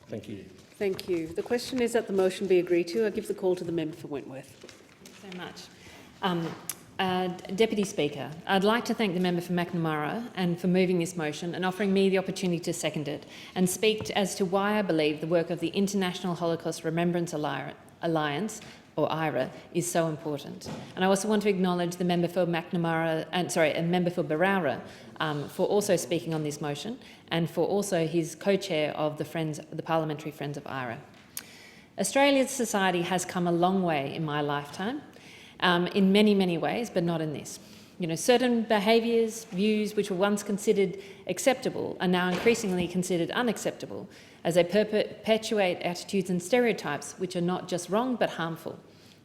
Thank you. Thank you. The question is that the motion be agreed to. I give the call to the member for Wentworth. Thank you so much. Deputy Speaker, I'd like to thank the member for Macnamara and for moving this motion and offering me the opportunity to second it and speak as to why I believe the work of the International Holocaust Remembrance Alliance, or IHRA, is so important. And I also want to acknowledge the member for Macnamara, and member for Berowra for also speaking on this motion and for also his co-chair of the Parliamentary Friends of IHRA. Australia's society has come a long way in my lifetime, in many, many ways, but not in this. Certain behaviours, views which were once considered acceptable are now increasingly considered unacceptable as they perpetuate attitudes and stereotypes which are not just wrong but harmful.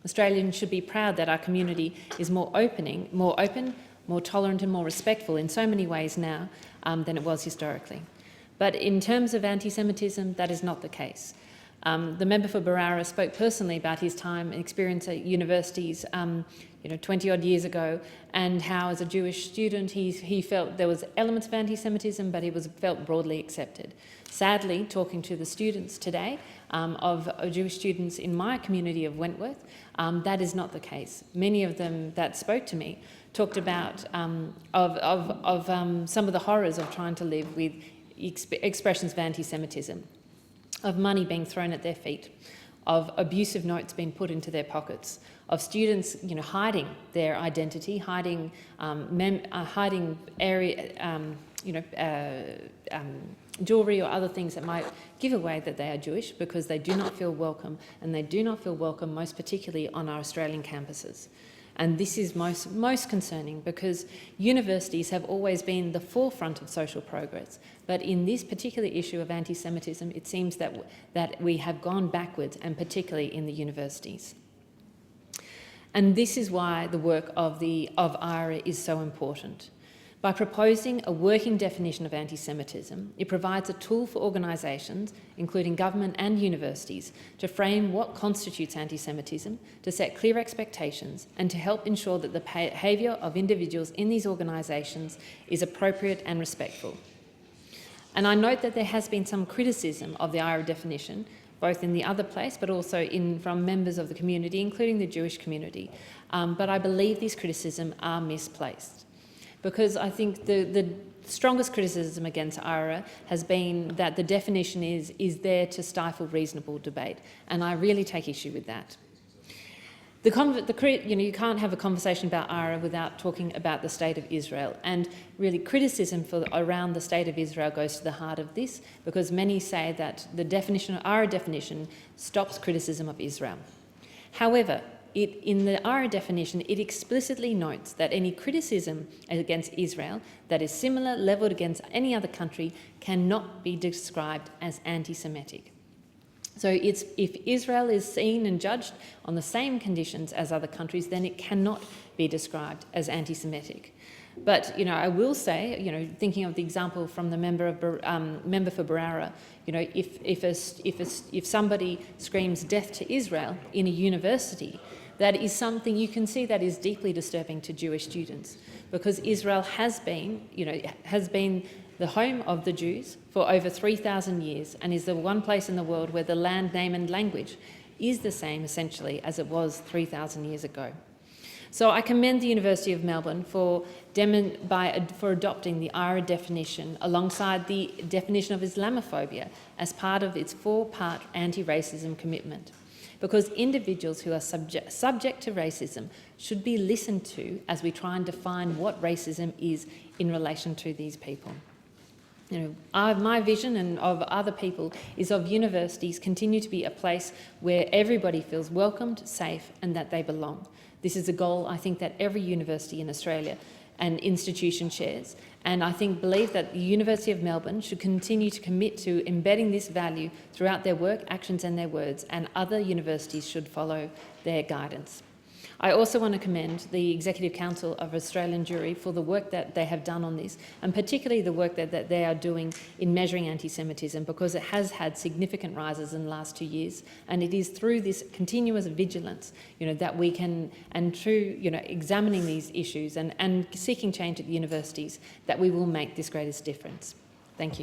Australians should be proud that our community is more open, more tolerant and more respectful in so many ways now than it was historically. But in terms of anti-Semitism, that is not the case. The member for Berowra spoke personally about his time and experience at universities 20-odd years ago, and how as a Jewish student he felt there was elements of anti-Semitism, but he felt broadly accepted. Sadly, talking to the students today, of Jewish students in my community of Wentworth, that is not the case. Many of them that spoke to me talked about some of the horrors of trying to live with expressions of anti-Semitism, of money being thrown at their feet, of abusive notes being put into their pockets, of students, hiding their identity, hiding jewellery or other things that might give away that they are Jewish because they do not feel welcome, and they do not feel welcome most particularly on our Australian campuses. And this is most concerning because universities have always been the forefront of social progress. But in this particular issue of anti-Semitism, it seems that we have gone backwards, and particularly in the universities. And this is why the work of IHRA is so important. By proposing a working definition of anti-Semitism, it provides a tool for organisations, including government and universities, to frame what constitutes anti-Semitism, to set clear expectations, and to help ensure that the behaviour of individuals in these organisations is appropriate and respectful. And I note that there has been some criticism of the IHRA definition, both in the other place but also from members of the community, including the Jewish community. But I believe these criticisms are misplaced, because I think the strongest criticism against IHRA has been that the definition is there to stifle reasonable debate, and I really take issue with that. You can't have a conversation about IHRA without talking about the state of Israel, and really criticism around the state of Israel goes to the heart of this, because many say that the IHRA definition stops criticism of Israel. However, in the IHRA definition, it explicitly notes that any criticism against Israel that is similar, levelled against any other country, cannot be described as anti-Semitic. So if Israel is seen and judged on the same conditions as other countries, then it cannot be described as anti-Semitic. But I will say, thinking of the example from the member for Berowra, if somebody screams death to Israel in a university, that is something you can see that is deeply disturbing to Jewish students, because Israel has been the home of the Jews for over 3,000 years, and is the one place in the world where the land, name and language is the same essentially as it was 3,000 years ago. So I commend the University of Melbourne for adopting the IHRA definition alongside the definition of Islamophobia as part of its 4-part anti-racism commitment, because individuals who are subject to racism should be listened to as we try and define what racism is in relation to these people. My vision and of other people is of universities continue to be a place where everybody feels welcomed, safe, and that they belong. This is a goal I think that every university in Australia and institution shares, and I believe that the University of Melbourne should continue to commit to embedding this value throughout their work, actions and their words, and other universities should follow their guidance. I also want to commend the Executive Council of Australian Jewry for the work that they have done on this, and particularly the work that they are doing in measuring anti-Semitism, because it has had significant rises in the last 2 years, and it is through this continuous vigilance, that we can, and through, examining these issues and seeking change at the universities, that we will make this greatest difference. Thank you.